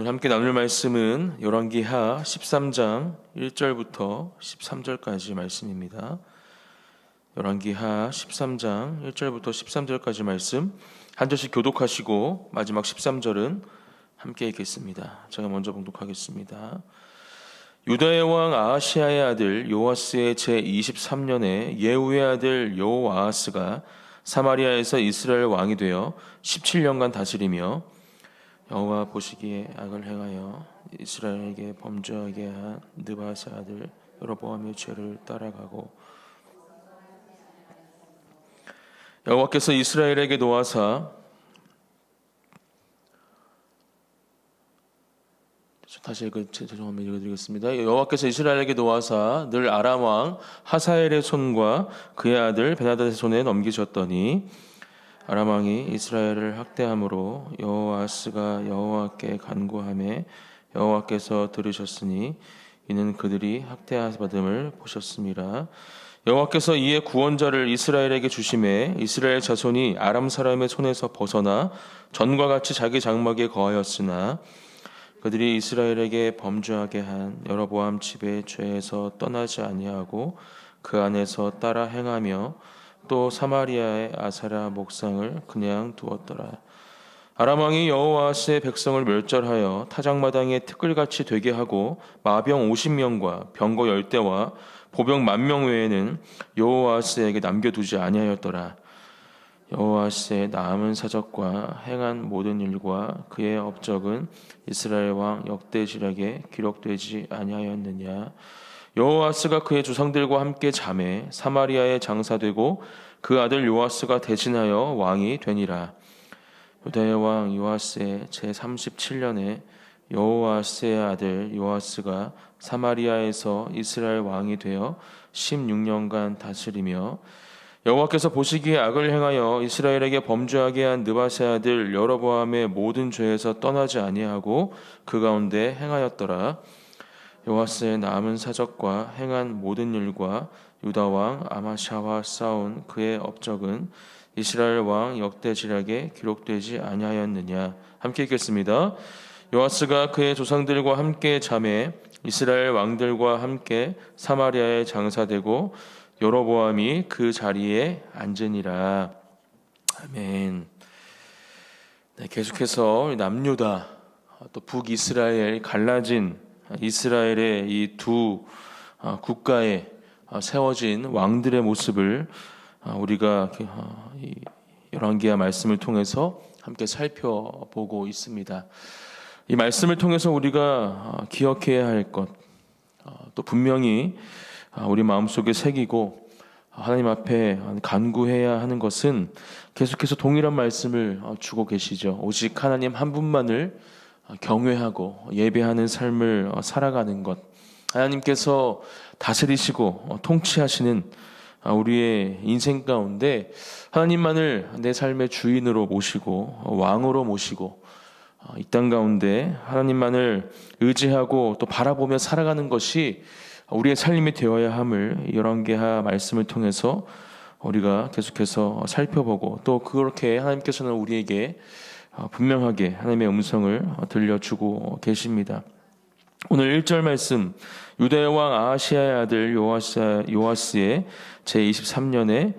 오늘 함께 나눌 말씀은 열왕기하 13장 1절부터 13절까지 말씀입니다. 열왕기하 13장 1절부터 13절까지 말씀 한 절씩 교독하시고 마지막 13절은 함께 읽겠습니다. 제가 먼저 봉독하겠습니다. 유다의 왕 아하시아의 아들 요아스의 제23년에 예후의 아들 여호아하스가 사마리아에서 이스라엘 왕이 되어 17년간 다스리며 여호와 보시기에 악을 행하여 이스라엘에게 범죄하게 한 느바세 아들 여로보암의 죄를 따라가고 여호와께서 이스라엘에게 노하사 다시 죄송합니다. 읽어드리겠습니다. 여호와께서 이스라엘에게 노하사 늘 아람 왕 하사엘의 손과 그의 아들 베나닷의 손에 넘기셨더니 아람 왕이 이스라엘을 학대함으로 여호아스가 여호와께 간구하매 여호와께서 들으셨으니 이는 그들이 학대받음을 보셨음이라. 여호와께서 이에 구원자를 이스라엘에게 주심에 이스라엘 자손이 아람 사람의 손에서 벗어나 전과 같이 자기 장막에 거하였으나 그들이 이스라엘에게 범죄하게 한 여로보암 집의 죄에서 떠나지 아니하고 그 안에서 따라 행하며 또 사마리아의 아사라 목상을 그냥 두었더라. 아람 왕이 여호아스의 백성을 멸절하여 타작마당에 티끌같이 되게 하고 마병 50명과 병거 10대와 보병 10,000명 외에는 여호아스에게 남겨두지 아니하였더라. 여호아스의 남은 사적과 행한 모든 일과 그의 업적은 이스라엘 왕 역대지략에 기록되지 아니하였느냐. 여호아스가 그의 조상들과 함께 잠에 사마리아에 장사되고 그 아들 요아스가 대신하여 왕이 되니라. 유다의 왕 요아스의 제37년에 여호아스의 아들 요아스가 사마리아에서 이스라엘 왕이 되어 16년간 다스리며 여호와께서 보시기에 악을 행하여 이스라엘에게 범죄하게 한 느바세 아들 여로보암의 모든 죄에서 떠나지 아니하고 그 가운데 행하였더라. 요아스의 남은 사적과 행한 모든 일과 유다 왕 아마샤와 싸운 그의 업적은 이스라엘 왕 역대지략에 기록되지 아니하였느냐. 함께 읽겠습니다. 요아스가 그의 조상들과 함께 잠에 이스라엘 왕들과 함께 사마리아에 장사되고 여로보암이 그 자리에 앉으니라. 아멘. 네, 계속해서 남유다 또 북이스라엘 갈라진 이스라엘의 이 두 국가에 세워진 왕들의 모습을 우리가 열왕기하 말씀을 통해서 함께 살펴보고 있습니다. 이 말씀을 통해서 우리가 기억해야 할 것, 또 분명히 우리 마음속에 새기고 하나님 앞에 간구해야 하는 것은 계속해서 동일한 말씀을 주고 계시죠. 오직 하나님 한 분만을 경외하고 예배하는 삶을 살아가는 것, 하나님께서 다스리시고 통치하시는 우리의 인생 가운데 하나님만을 내 삶의 주인으로 모시고 왕으로 모시고 이 땅 가운데 하나님만을 의지하고 또 바라보며 살아가는 것이 우리의 삶이 되어야 함을 열왕기하 말씀을 통해서 우리가 계속해서 살펴보고 또 그렇게 하나님께서는 우리에게 분명하게 하나님의 음성을 들려주고 계십니다. 오늘 1절 말씀, 유다의 왕 아하시아의 아들 요아스의 제23년에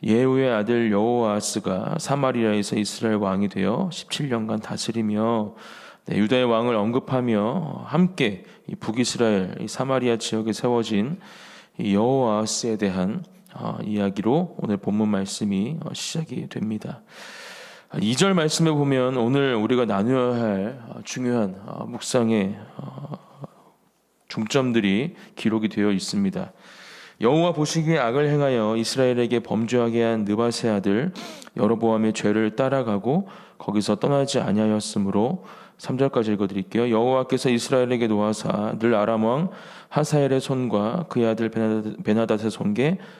예후의 아들 여호아스가 사마리아에서 이스라엘 왕이 되어 17년간 다스리며, 유다의 왕을 언급하며 함께 이 북이스라엘 이 사마리아 지역에 세워진 이 여호아스에 대한 이야기로 오늘 본문 말씀이 시작이 됩니다. 2절 말씀에 보면 오늘 우리가 나누어야 할 중요한 묵상의 중점들이 기록이 되어 있습니다. 여호와 보시기에 악을 행하여 이스라엘에게 범죄하게 한 느바세 아들 여로보암의 죄를 따라가고 거기서 떠나지 아니하였으므로 3절까지 읽어드릴게요. 여호와께서 이스라엘에게 노하사 늘 아람 왕 하사엘의 손과 그의 아들 베나닷의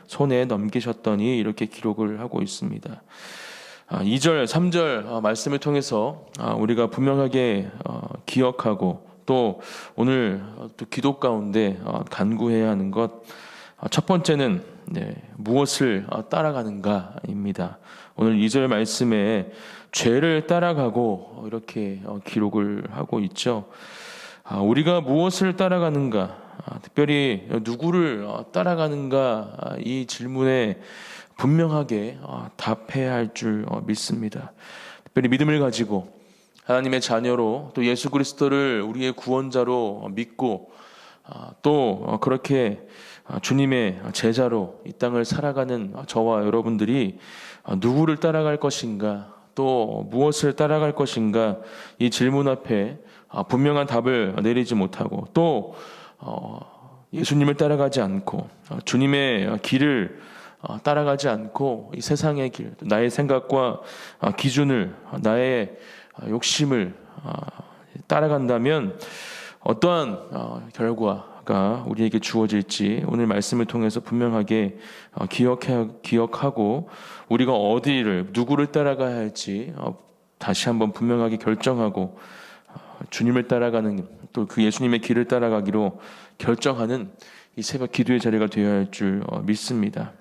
손에 넘기셨더니 이렇게 기록을 하고 있습니다. 2절, 3절 말씀을 통해서 우리가 분명하게 기억하고 또 오늘 또 기도 가운데 간구해야 하는 것, 첫 번째는 무엇을 따라가는가입니다. 오늘 2절 말씀에 죄를 따라가고 이렇게 기록을 하고 있죠. 우리가 무엇을 따라가는가, 특별히 누구를 따라가는가, 이 질문에 분명하게 답해야 할 줄 믿습니다. 특별히 믿음을 가지고 하나님의 자녀로 또 예수 그리스도를 우리의 구원자로 믿고 또 그렇게 주님의 제자로 이 땅을 살아가는 저와 여러분들이 누구를 따라갈 것인가, 또 무엇을 따라갈 것인가, 이 질문 앞에 분명한 답을 내리지 못하고 또 예수님을 따라가지 않고 주님의 길을 따라가지 않고 이 세상의 길, 나의 생각과 기준을, 나의 욕심을 따라간다면 어떠한 결과가 우리에게 주어질지 오늘 말씀을 통해서 분명하게 기억하고 우리가 어디를, 누구를 따라가야 할지 다시 한번 분명하게 결정하고 주님을 따라가는, 또 그 예수님의 길을 따라가기로 결정하는 이 새벽 기도의 자리가 되어야 할 줄 믿습니다.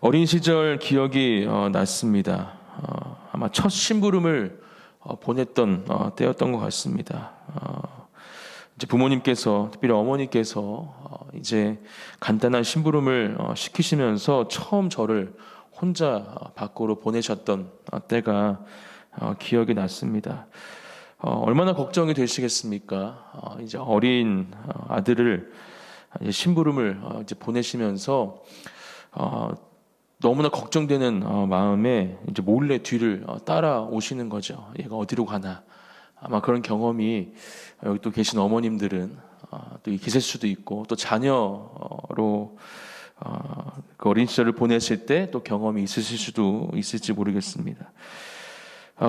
어린 시절 기억이 났습니다. 아마 첫 심부름을 보냈던 때였던 것 같습니다. 이제 부모님께서, 특별히 어머니께서 이제 간단한 심부름을 시키시면서 처음 저를 혼자 밖으로 보내셨던 때가 기억이 났습니다. 얼마나 걱정이 되시겠습니까? 이제 어린 아들을 이제 심부름을 이제 보내시면서 너무나 걱정되는 마음에 이제 몰래 뒤를 따라오시는 거죠. 얘가 어디로 가나. 아마 그런 경험이 여기 또 계신 어머님들은 또 계실 수도 있고 또 자녀로 그 어린 시절을 보냈을 때 또 경험이 있으실 수도 있을지 모르겠습니다.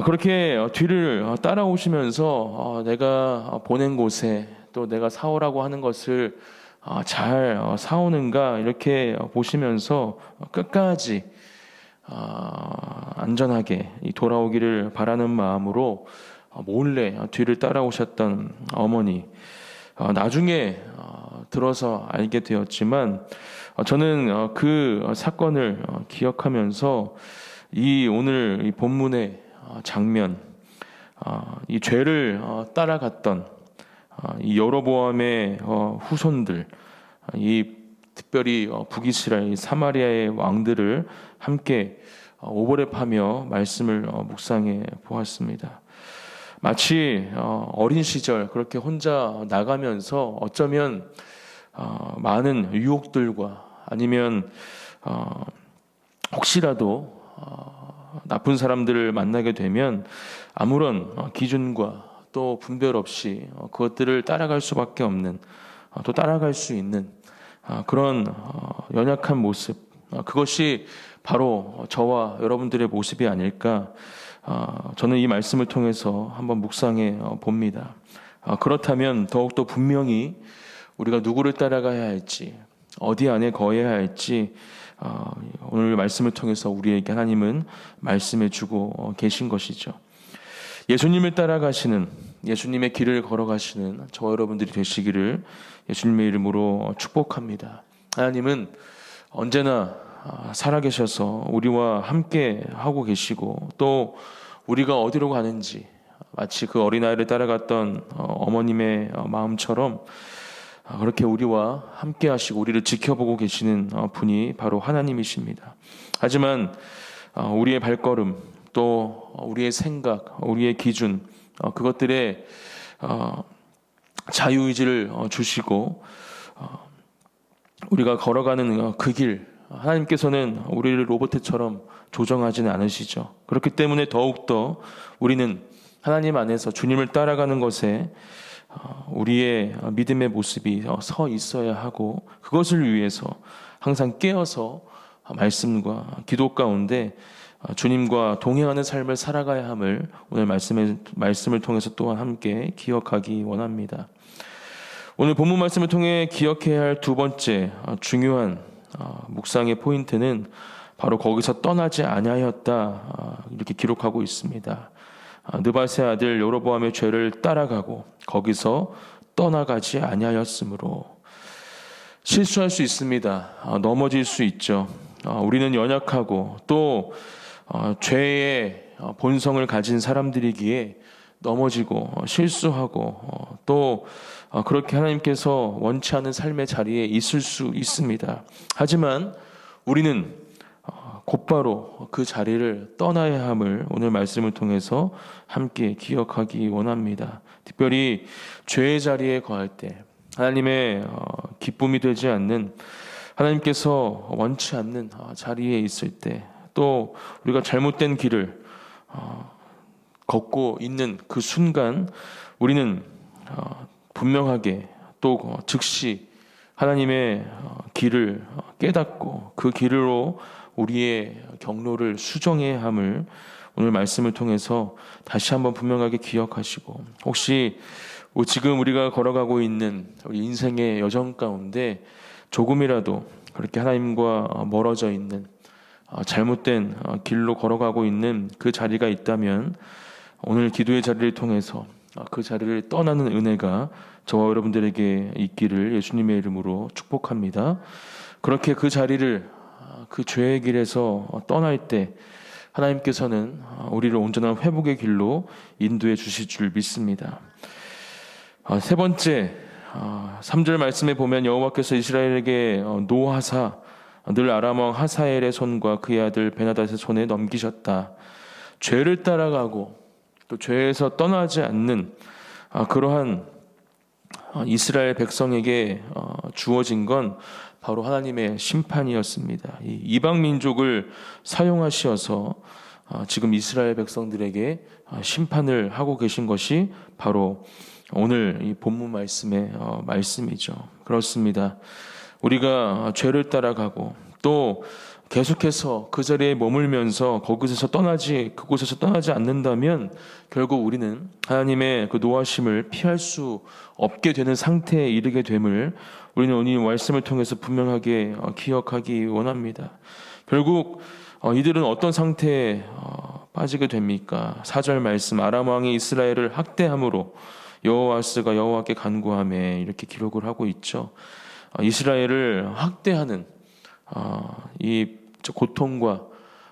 그렇게 뒤를 따라오시면서 내가 보낸 곳에 또 내가 사오라고 하는 것을 잘 사오는가 이렇게 보시면서 끝까지 안전하게 돌아오기를 바라는 마음으로 몰래 뒤를 따라오셨던 어머니, 나중에 들어서 알게 되었지만 저는 그 사건을 기억하면서 이 오늘 이 본문의 장면, 이 죄를 따라갔던 이 여로보암의 후손들, 이 특별히 북이스라엘 사마리아의 왕들을 함께 오버랩하며 말씀을 묵상해 보았습니다. 마치 어린 시절 그렇게 혼자 나가면서 어쩌면 많은 유혹들과 아니면 혹시라도 나쁜 사람들을 만나게 되면 아무런 기준과 또 분별 없이 그것들을 따라갈 수밖에 없는, 또 따라갈 수 있는 그런 연약한 모습, 그것이 바로 저와 여러분들의 모습이 아닐까, 저는 이 말씀을 통해서 한번 묵상해 봅니다. 그렇다면 더욱더 분명히 우리가 누구를 따라가야 할지, 어디 안에 거해야 할지 오늘 말씀을 통해서 우리에게 하나님은 말씀해 주고 계신 것이죠. 예수님을 따라가시는, 예수님의 길을 걸어가시는 저와 여러분들이 되시기를 예수님의 이름으로 축복합니다. 하나님은 언제나 살아계셔서 우리와 함께 하고 계시고 또 우리가 어디로 가는지 마치 그 어린아이를 따라갔던 어머님의 마음처럼 그렇게 우리와 함께 하시고 우리를 지켜보고 계시는 분이 바로 하나님이십니다. 하지만 우리의 발걸음, 또 우리의 생각, 우리의 기준, 그것들에 자유의지를 주시고 우리가 걸어가는 그 길, 하나님께서는 우리를 로봇처럼 조정하지는 않으시죠. 그렇기 때문에 더욱더 우리는 하나님 안에서 주님을 따라가는 것에 우리의 믿음의 모습이 서 있어야 하고 그것을 위해서 항상 깨어서 말씀과 기도 가운데 주님과 동행하는 삶을 살아가야 함을 오늘 말씀을 통해서 또한 함께 기억하기 원합니다. 오늘 본문 말씀을 통해 기억해야 할 두 번째 중요한 묵상의 포인트는 바로 거기서 떠나지 아니하였다 이렇게 기록하고 있습니다. 느밧의 아들 여로보암의 죄를 따라가고 거기서 떠나가지 아니하였으므로. 실수할 수 있습니다. 넘어질 수 있죠. 우리는 연약하고 또 죄의 본성을 가진 사람들이기에 넘어지고 실수하고 또 그렇게 하나님께서 원치 않은 삶의 자리에 있을 수 있습니다. 하지만 우리는 곧바로 그 자리를 떠나야 함을 오늘 말씀을 통해서 함께 기억하기 원합니다. 특별히 죄의 자리에 거할 때 하나님의 기쁨이 되지 않는, 하나님께서 원치 않는 자리에 있을 때, 또 우리가 잘못된 길을 걷고 있는 그 순간 우리는 분명하게 또 즉시 하나님의 길을 깨닫고 그 길로 우리의 경로를 수정해야 함을 오늘 말씀을 통해서 다시 한번 분명하게 기억하시고, 혹시 지금 우리가 걸어가고 있는 우리 인생의 여정 가운데 조금이라도 그렇게 하나님과 멀어져 있는 잘못된 길로 걸어가고 있는 그 자리가 있다면 오늘 기도의 자리를 통해서 그 자리를 떠나는 은혜가 저와 여러분들에게 있기를 예수님의 이름으로 축복합니다. 그렇게 그 자리를, 그 죄의 길에서 떠날 때 하나님께서는 우리를 온전한 회복의 길로 인도해 주실 줄 믿습니다. 세 번째, 3절 말씀에 보면 여호와께서 이스라엘에게 노하사 늘 아람 왕 하사엘의 손과 그의 아들 베나닷의 손에 넘기셨다. 죄를 따라가고 또 죄에서 떠나지 않는 그러한 이스라엘 백성에게 주어진 건 바로 하나님의 심판이었습니다. 이 이방 민족을 사용하셔서 지금 이스라엘 백성들에게 심판을 하고 계신 것이 바로 오늘 이 본문 말씀의 말씀이죠. 그렇습니다. 우리가 죄를 따라가고 또 계속해서 그 자리에 머물면서 그곳에서 떠나지 않는다면 결국 우리는 하나님의 그 노하심을 피할 수 없게 되는 상태에 이르게 됨을 우리는 오늘 말씀을 통해서 분명하게 기억하기 원합니다. 결국 이들은 어떤 상태에 빠지게 됩니까? 4절 말씀, 아람 왕이 이스라엘을 학대함으로 여호와스가 여호와께 간구하며 이렇게 기록을 하고 있죠. 이스라엘을 학대하는 이 고통과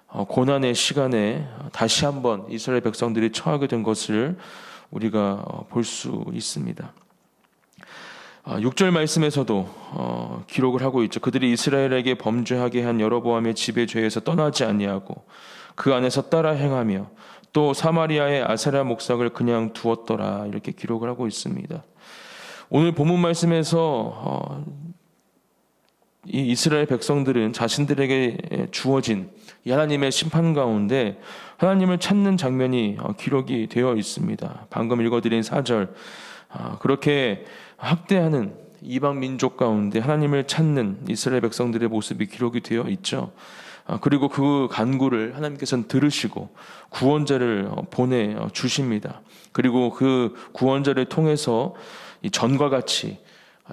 고난의 시간에 다시 한번 이스라엘 백성들이 처하게 된 것을 우리가 볼 수 있습니다. 6절 말씀에서도 기록을 하고 있죠. 그들이 이스라엘에게 범죄하게 한 여로보암의 집의 죄에서 떠나지 아니하고 그 안에서 따라 행하며 또 사마리아의 아세라 목석을 그냥 두었더라, 이렇게 기록을 하고 있습니다. 오늘 본문 말씀에서 이 이스라엘 백성들은 자신들에게 주어진 이 하나님의 심판 가운데 하나님을 찾는 장면이 기록이 되어 있습니다. 방금 읽어드린 4절, 그렇게 학대하는 이방 민족 가운데 하나님을 찾는 이스라엘 백성들의 모습이 기록이 되어 있죠. 그리고 그 간구를 하나님께서는 들으시고 구원자를 보내주십니다. 그리고 그 구원자를 통해서 이 전과 같이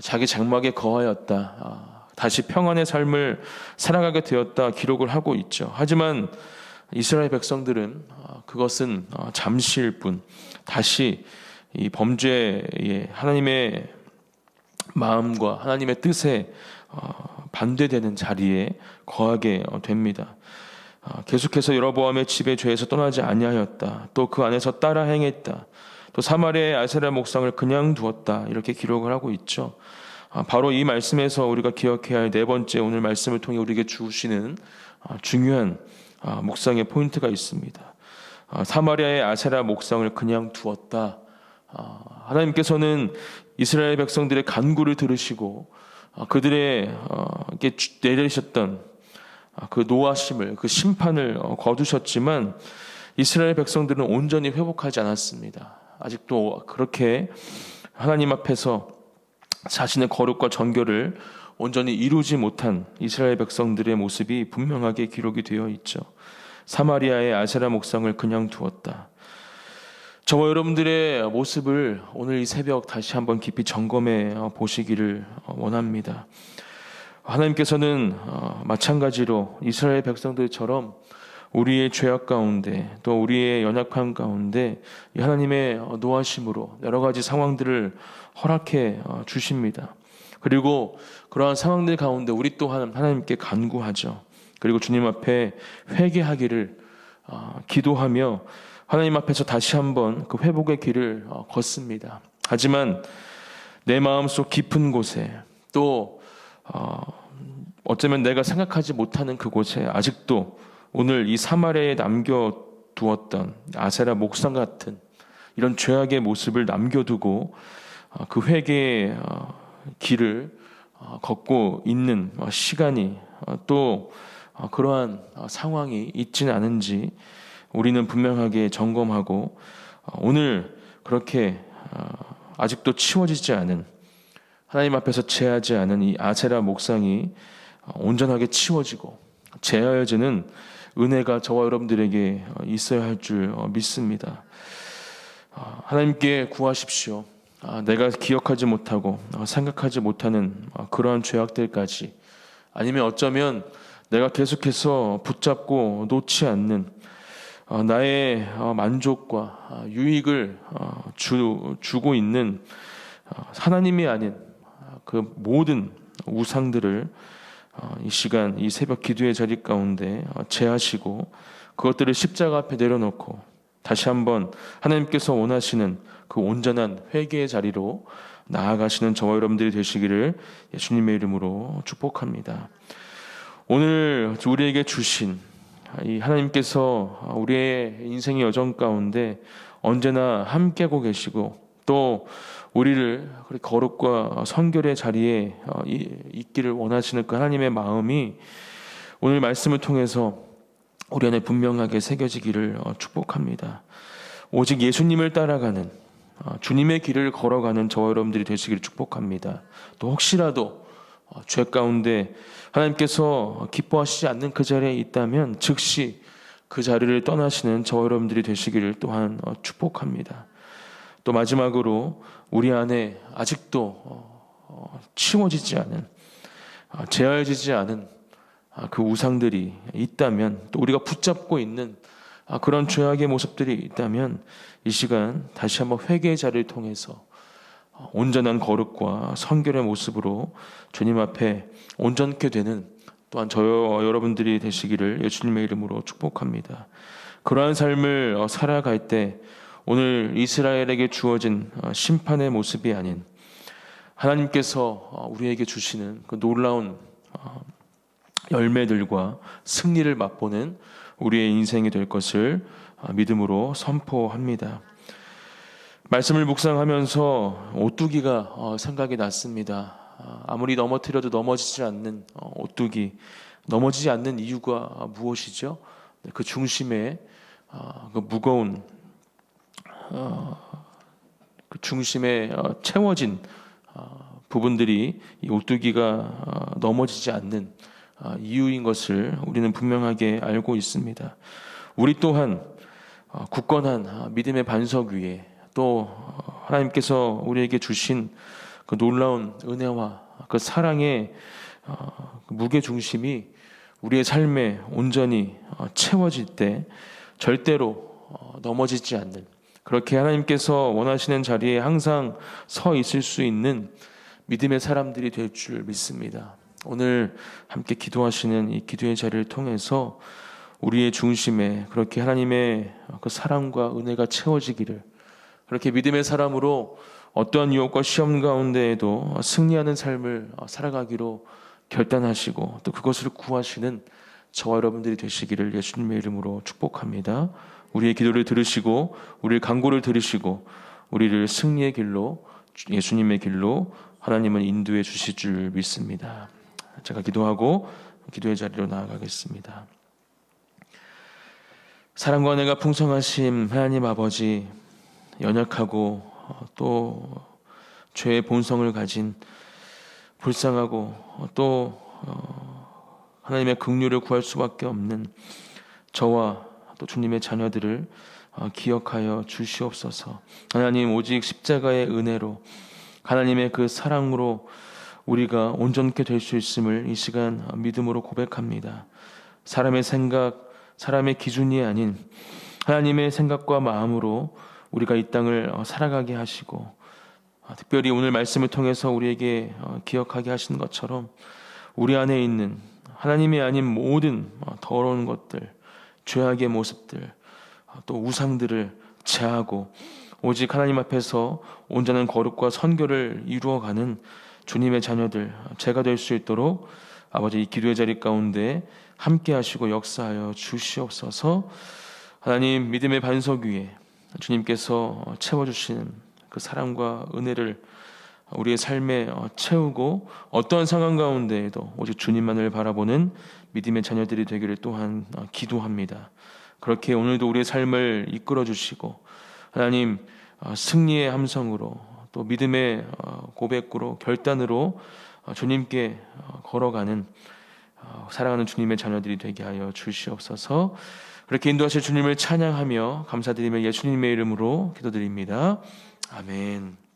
자기 장막에 거하였다, 다시 평안의 삶을 살아가게 되었다 기록을 하고 있죠. 하지만 이스라엘 백성들은 그것은 잠시일 뿐, 다시 이 범죄의 하나님의 마음과 하나님의 뜻에 반대되는 자리에 거하게 됩니다. 계속해서 여로보암의 집의 죄에서 떠나지 아니하였다, 또 그 안에서 따라 행했다, 또 사마리아의 아세라 목상을 그냥 두었다, 이렇게 기록을 하고 있죠. 바로 이 말씀에서 우리가 기억해야 할 네 번째, 오늘 말씀을 통해 우리에게 주시는 중요한 묵상의 포인트가 있습니다. 사마리아의 아세라 목상을 그냥 두었다. 하나님께서는 이스라엘 백성들의 간구를 들으시고 그들의 내리셨던 그 노하심을, 그 심판을 거두셨지만 이스라엘 백성들은 온전히 회복하지 않았습니다. 아직도 그렇게 하나님 앞에서 자신의 거룩과 정결을 온전히 이루지 못한 이스라엘 백성들의 모습이 분명하게 기록이 되어 있죠. 사마리아의 아세라 목상을 그냥 두었다. 저와 여러분들의 모습을 오늘 이 새벽 다시 한번 깊이 점검해 보시기를 원합니다. 하나님께서는 마찬가지로 이스라엘 백성들처럼 우리의 죄악 가운데 또 우리의 연약함 가운데 하나님의 노하심으로 여러 가지 상황들을 허락해 주십니다. 그리고 그러한 상황들 가운데 우리 또한 하나님께 간구하죠. 그리고 주님 앞에 회개하기를 기도하며 하나님 앞에서 다시 한번 그 회복의 길을 걷습니다. 하지만 내 마음속 깊은 곳에 또 어쩌면 내가 생각하지 못하는 그곳에 아직도 오늘 이 사마리아에 남겨두었던 아세라 목상 같은 이런 죄악의 모습을 남겨두고 그 회개의 길을 걷고 있는 시간이 또 그러한 상황이 있지는 않은지 우리는 분명하게 점검하고 오늘 그렇게 아직도 치워지지 않은 하나님 앞에서 제하지 않은 이 아세라 목상이 온전하게 치워지고 제하여지는 은혜가 저와 여러분들에게 있어야 할 줄 믿습니다. 하나님께 구하십시오. 내가 기억하지 못하고 생각하지 못하는 그러한 죄악들까지, 아니면 어쩌면 내가 계속해서 붙잡고 놓지 않는 나의 만족과 유익을 주고 있는 하나님이 아닌 그 모든 우상들을 이 시간 이 새벽 기도의 자리 가운데 제하시고 그것들을 십자가 앞에 내려놓고 다시 한번 하나님께서 원하시는 그 온전한 회개의 자리로 나아가시는 저와 여러분들이 되시기를 예수님의 이름으로 축복합니다. 오늘 우리에게 주신 이 하나님께서 우리의 인생의 여정 가운데 언제나 함께하고 계시고 또 우리를 거룩과 성결의 자리에 있기를 원하시는 그 하나님의 마음이 오늘 말씀을 통해서 우리 안에 분명하게 새겨지기를 축복합니다. 오직 예수님을 따라가는 주님의 길을 걸어가는 저와 여러분들이 되시기를 축복합니다. 또 혹시라도 죄 가운데 하나님께서 기뻐하시지 않는 그 자리에 있다면 즉시 그 자리를 떠나시는 저와 여러분들이 되시기를 또한 축복합니다. 또 마지막으로 우리 안에 아직도 치워지지 않은 제어지지 않은 그 우상들이 있다면, 또 우리가 붙잡고 있는 그런 죄악의 모습들이 있다면 이 시간 다시 한번 회개의 자리를 통해서 온전한 거룩과 성결의 모습으로 주님 앞에 온전케 되는 또한 저와 여러분들이 되시기를 예수님의 이름으로 축복합니다. 그러한 삶을 살아갈 때 오늘 이스라엘에게 주어진 심판의 모습이 아닌 하나님께서 우리에게 주시는 그 놀라운 열매들과 승리를 맛보는 우리의 인생이 될 것을 믿음으로 선포합니다. 말씀을 묵상하면서 오뚜기가 생각이 났습니다. 아무리 넘어뜨려도 넘어지지 않는 오뚜기, 넘어지지 않는 이유가 무엇이죠? 그 중심에 그 무거운 그 중심에 채워진 부분들이 이 오뚜기가 넘어지지 않는 이유인 것을 우리는 분명하게 알고 있습니다. 우리 또한 굳건한 믿음의 반석 위에 또 하나님께서 우리에게 주신 그 놀라운 은혜와 그 사랑의 무게 중심이 우리의 삶에 온전히 채워질 때 절대로 넘어지지 않는, 그렇게 하나님께서 원하시는 자리에 항상 서 있을 수 있는 믿음의 사람들이 될 줄 믿습니다. 오늘 함께 기도하시는 이 기도의 자리를 통해서 우리의 중심에 그렇게 하나님의 그 사랑과 은혜가 채워지기를, 그렇게 믿음의 사람으로 어떠한 유혹과 시험 가운데에도 승리하는 삶을 살아가기로 결단하시고 또 그것을 구하시는 저와 여러분들이 되시기를 예수님의 이름으로 축복합니다. 우리의 기도를 들으시고 우리의 간구를 들으시고 우리를 승리의 길로, 예수님의 길로 하나님은 인도해 주실 줄 믿습니다. 제가 기도하고 기도의 자리로 나아가겠습니다. 사랑과 은혜가 풍성하신 하나님 아버지, 연약하고 또 죄의 본성을 가진 불쌍하고 또 하나님의 긍휼을 구할 수밖에 없는 저와 또 주님의 자녀들을 기억하여 주시옵소서. 하나님, 오직 십자가의 은혜로 하나님의 그 사랑으로 우리가 온전케 될 수 있음을 이 시간 믿음으로 고백합니다. 사람의 생각, 사람의 기준이 아닌 하나님의 생각과 마음으로 우리가 이 땅을 살아가게 하시고 특별히 오늘 말씀을 통해서 우리에게 기억하게 하시는 것처럼 우리 안에 있는 하나님이 아닌 모든 더러운 것들, 죄악의 모습들, 또 우상들을 제하고 오직 하나님 앞에서 온전한 거룩과 선교를 이루어가는 주님의 자녀들, 제가 될 수 있도록 아버지 이 기도의 자리 가운데 함께 하시고 역사하여 주시옵소서. 하나님, 믿음의 반석 위에 주님께서 채워주시는 그 사랑과 은혜를 우리의 삶에 채우고 어떠한 상황 가운데에도 오직 주님만을 바라보는 믿음의 자녀들이 되기를 또한 기도합니다. 그렇게 오늘도 우리의 삶을 이끌어 주시고 하나님, 승리의 함성으로 또 믿음의 고백으로 결단으로 주님께 걸어가는 사랑하는 주님의 자녀들이 되게 하여 주시옵소서. 그렇게 인도하실 주님을 찬양하며 감사드리며 예수님의 이름으로 기도드립니다. 아멘.